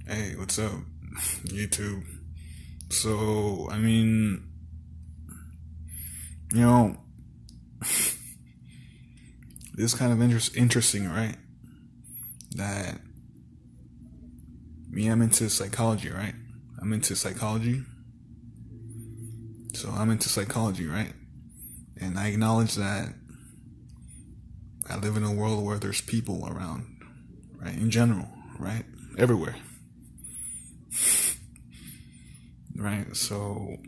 Hey, what's up, YouTube? So, I mean, you know, this kind of interesting, right? That I'm into psychology, right? I'm into psychology. So, I'm into psychology, right? And I acknowledge that I live in a world where there's people around, right? In general, right? Everywhere, right? So,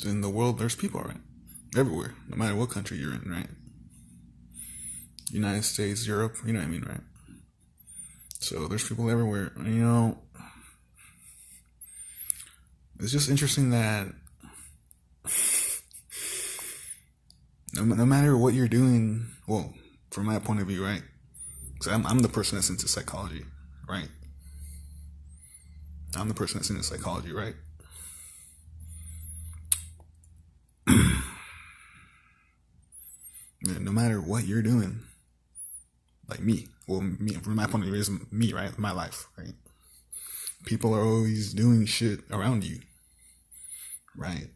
in the world, there's people, right? Everywhere, no matter what country you're in, right? United States, Europe, you know what I mean, right? So there's people everywhere. It's just interesting that no matter what you're doing, well, from my point of view, right? Because I'm the person that's into psychology, right? I'm the person that's into psychology, right? No matter what you're doing, like me, well, me from my point of view is me, right? My life, right? People are always doing shit around you, right?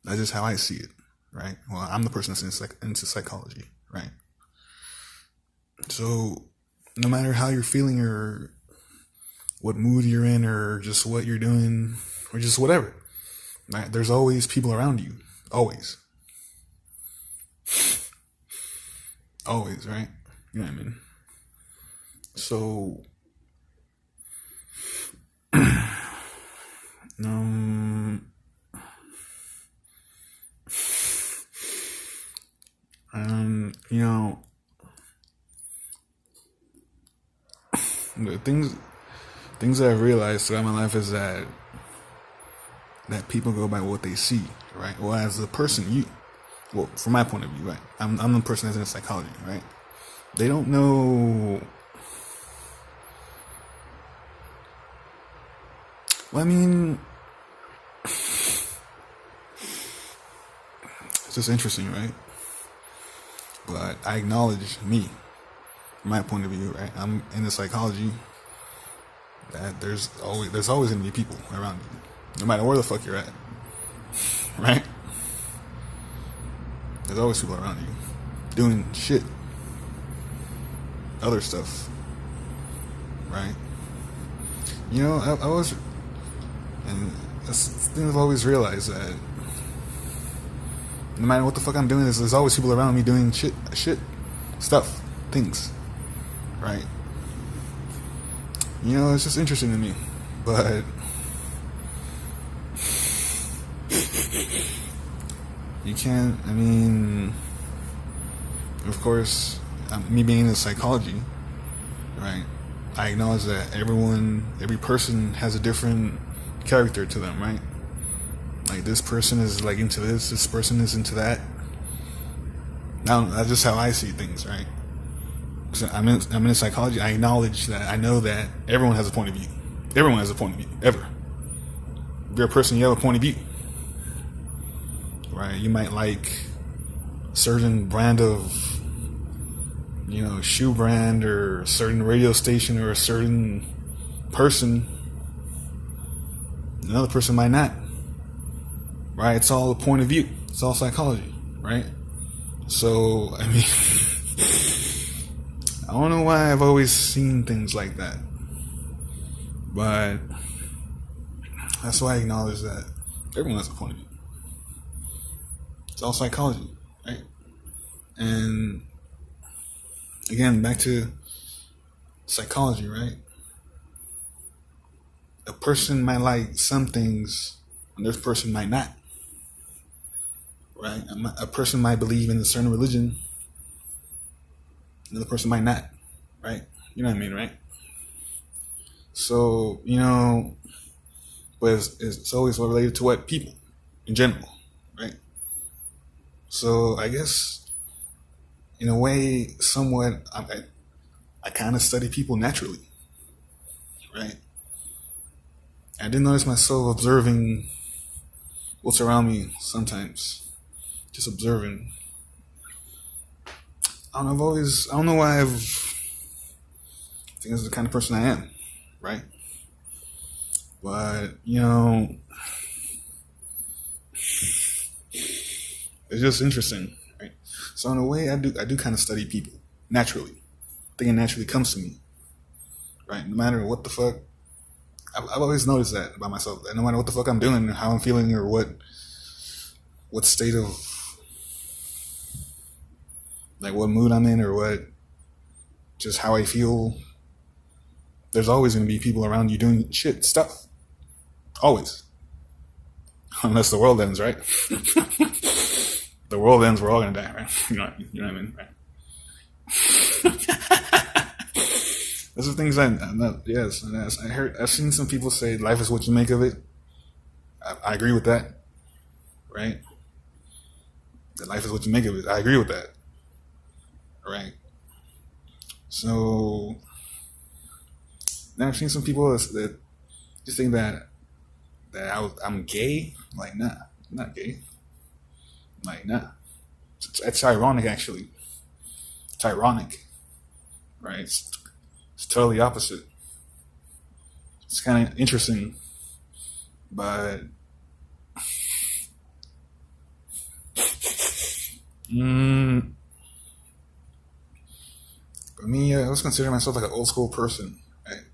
That's just how I see it, right? Well, I'm the person that's into psychology, right? So no matter how you're feeling or what mood you're in or just what you're doing or just whatever, right? There's always people around you, always, always, right? You know what I mean? So, um, you know, the things that I've realized throughout my life is that people go by what they see, right? Well, as a person, well, from my point of view, right? I'm the person that's in psychology, right? They don't know. Well, I mean, it's just interesting, right? But I acknowledge me, from my point of view, right? I'm in the psychology that there's always gonna be people around you, no matter where the fuck you're at, right? There's always people around you doing shit, other stuff, right? I was, and that's the thing I've always realized that no matter what the fuck I'm doing, there's always people around me doing shit, stuff, things, right? It's just interesting to me, but you can't. I mean, of course, me being in psychology, right? I acknowledge that every person has a different character to them, right? Like this person is like into this person is into that. Now that's just how I see things, right? So I'm in psychology. I acknowledge that I know that everyone has a point of view. Everyone has a point of view. Ever. If you're a person, you have a point of view, right? You might like a certain brand of shoe brand or a certain radio station or a certain person. Another person might not, right? It's all a point of view. It's all psychology, right? So, I mean, I don't know why I've always seen things like that, but that's why I acknowledge that everyone has a point of view. It's all psychology, right? And again, back to psychology, right? A person might like some things, and this person might not, right? A person might believe in a certain religion, another person might not, right? You know what I mean, right? So, but it's always related to what people in general, right? So I guess in a way, somewhat, I kind of study people naturally, right? I didn't notice myself observing what's around me sometimes, just observing. I don't know why I think this is the kind of person I am, right? But it's just interesting, right? So in a way, I do kind of study people naturally. I think it naturally comes to me, right? No matter what the fuck, I've always noticed that about myself. That no matter what the fuck I'm doing, or how I'm feeling, or what state of, like, what mood I'm in, or just how I feel, there's always going to be people around you doing stuff. Always. Unless the world ends, right? The world ends, we're all going to die, right? You know what I mean, right? Those are things yes. I've seen some people say life is what you make of it. I agree with that, right? That life is what you make of it. I agree with that, right? So now I've seen some people that just think that I'm gay. Like, nah, I'm not gay. Like, nah. It's ironic, actually. It's ironic, right? It's totally opposite. It's kind of interesting, but for me, I always consider myself like an old school person, right?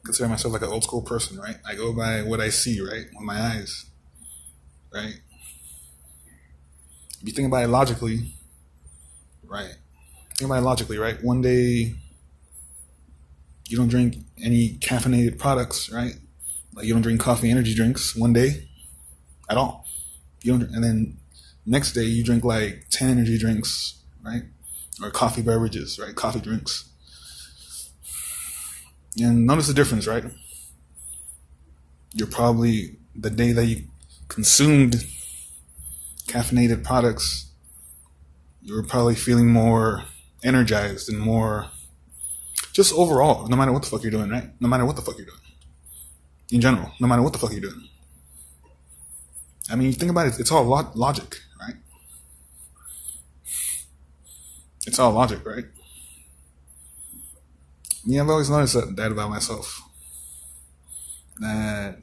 Consider myself like an old school person, right? I go by what I see, right, with my eyes, right? If you think about it logically, right? Think about it logically, right? One day you don't drink any caffeinated products, right? Like, you don't drink coffee, energy drinks one day at all. You don't, and then next day you drink like 10 energy drinks, right? Or coffee beverages, right? Coffee drinks. And notice the difference, right? You're probably, the day that you consumed caffeinated products, you were probably feeling more energized and more, just overall, no matter what the fuck you're doing, right? No matter what the fuck you're doing. In general, no matter what the fuck you're doing. I mean, you think about it, it's all logic, right? It's all logic, right? Yeah, I've always noticed that about myself. That,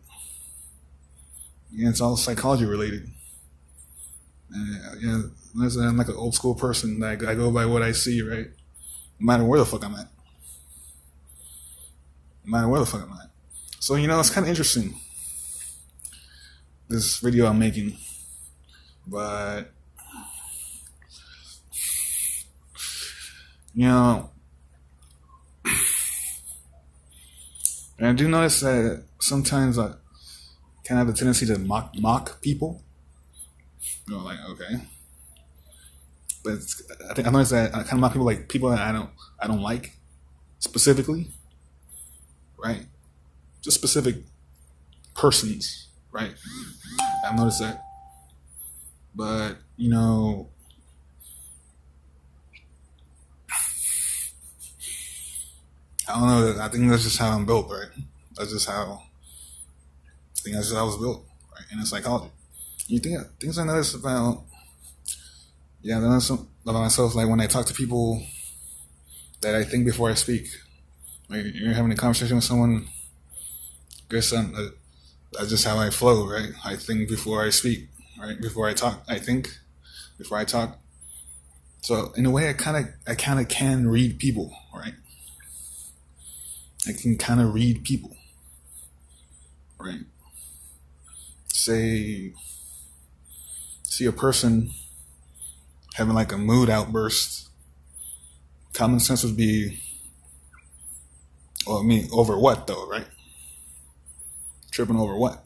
yeah, it's all psychology related. Yeah, I'm like an old school person. That I go by what I see, right? No matter where the fuck I'm at. No matter where the fuck I'm at. So, it's kind of interesting, this video I'm making. But, and I do notice that sometimes I kind of have a tendency to mock people. Like, okay. But I notice that I kind of mock people, like people that I don't like specifically, right? Just specific persons, right? I've noticed that. But, I don't know. I think that's just how I'm built, right? I think that's just how I was built, right? In psychology. You think things I notice about, I notice about myself, like when I talk to people, that I think before I speak. Like, you're having a conversation with someone, that's just how I flow, right? I think before I speak, right? Before I talk, I think before I talk. So in a way, I kind of can read people, right? I can kind of read people, right? See a person having like a mood outburst. Common sense would be, well, I mean, over what though, right? Tripping over what,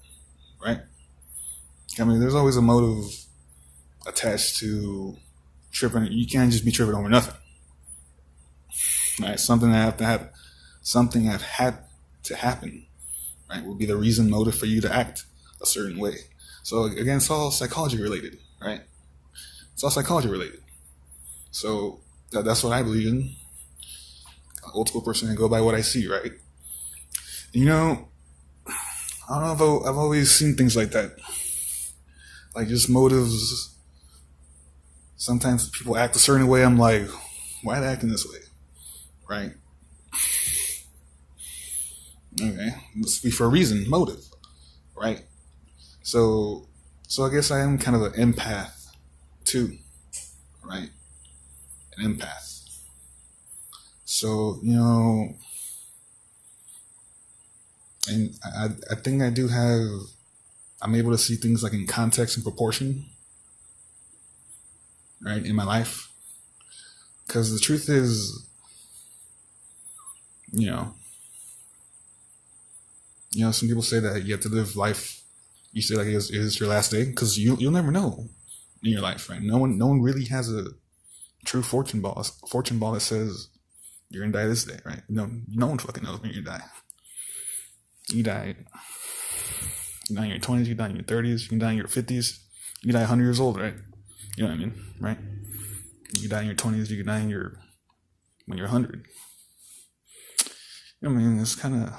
right? I mean, there's always a motive attached to tripping. You can't just be tripping over nothing, right? Something that had to happen, right? Would be the reason, motive for you to act a certain way. So again, it's all psychology related, right? It's all psychology related. So that's what I believe in. An old school person can go by what I see, right? I don't know if I've always seen things like that. Like, just motives. Sometimes people act a certain way. I'm like, why are they acting this way? Right? Okay, must be for a reason, motive, right? So, so I guess I am kind of an empath too, right? An empath. So and I think I do have. I'm able to see things like in context and proportion, right, in my life. Because the truth is, you know, some people say that you have to live life. You say like it's your last day because you'll never know in your life, right? No one really has a true fortune ball that says you're gonna die this day, right? No one fucking knows when you're gonna die. You die. You die in your 20s. You die in your 30s. You can die in your 50s. You can die 100 years old, right? You know what I mean, right? You can die in your 20s. You can die when you're 100. I mean, it's kind of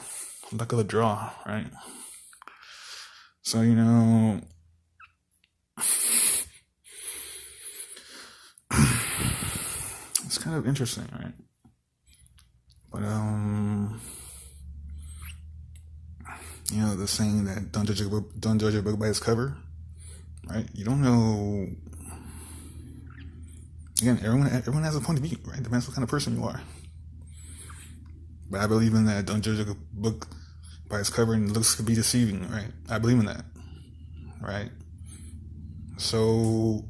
luck of the draw, right? So it's kind of interesting, right? But the saying that don't judge a book by its cover, right? You don't know. Again, everyone has a point of view, right? Depends what kind of person you are. But I believe in that. Don't judge a book by its cover, and looks could be deceiving, right? I believe in that, right? So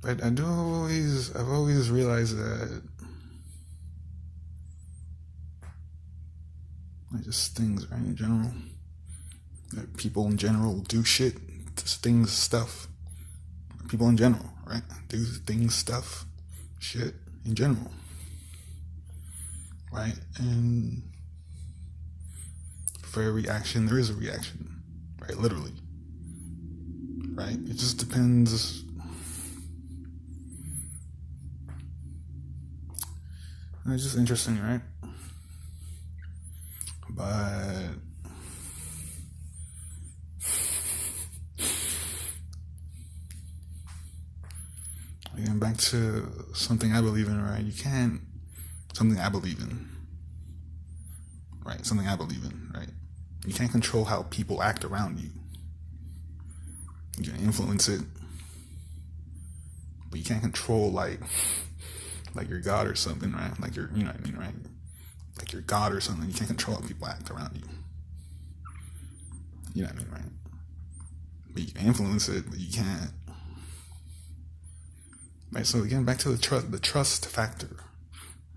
but I've always realized that just things, right, in general, that people in general do shit, things, stuff. People in general, right, do things, stuff, shit in general, right? And for every action, there is a reaction, right? Literally, right? It just depends. And it's just interesting, right? But again, back to something I believe in, right? Something I believe in, right? Something I believe in, right? You can't control how people act around you. You can influence it, but you can't control like you're God or something, right? Like you know what I mean, right? Like you're God or something. You can't control how people act around you. You know what I mean, right? But you can influence it, but you can't. Right. So again, back to the trust factor,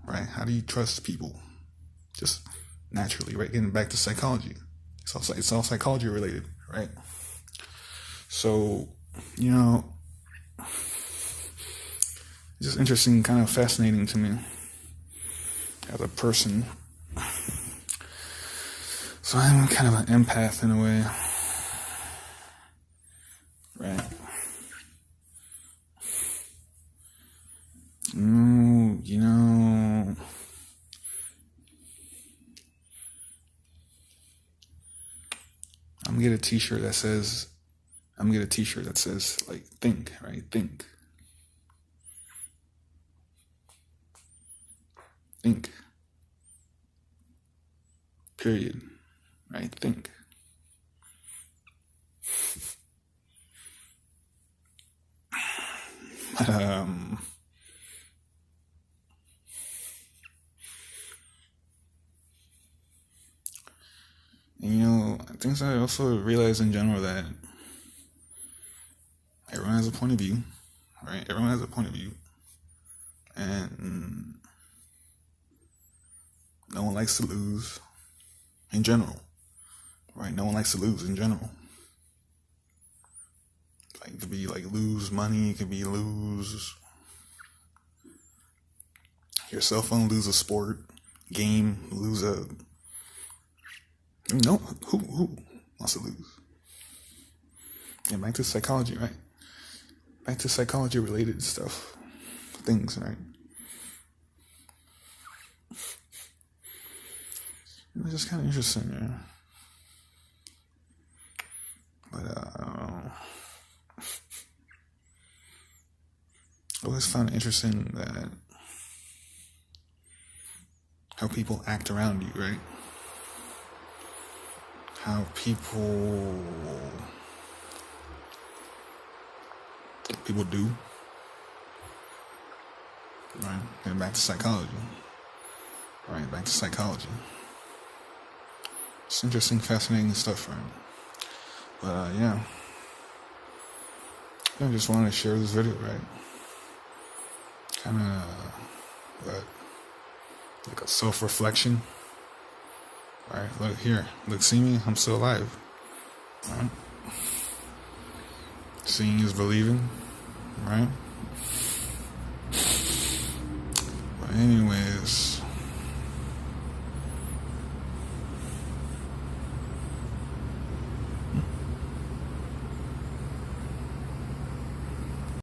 right? How do you trust people? Just naturally, right? Getting back to psychology. It's all psychology related, right? So, it's just interesting, kind of fascinating to me as a person. So I'm kind of an empath in a way, right? I'm gonna get a t-shirt that says like think, right? Think. Period. Right? Think. And things I also realize in general that everyone has a point of view, right? Everyone has a point of view, and no one likes to lose in general, right? No one likes to lose in general. Like, it could be like lose money, it could be lose your cell phone, lose a sport, game, lose a... No, who wants to lose? And back to psychology, right? Back to psychology related stuff, things, right? It was just kind of interesting, yeah. But I always found it interesting that how people act around you, right? How people do, right? And back to psychology, right? Back to psychology. It's interesting, fascinating stuff, right? But yeah, I just wanted to share this video, right? Kind of like a self-reflection, right? Look here, look, see me, I'm still alive, right? Seeing is believing, right? But anyways,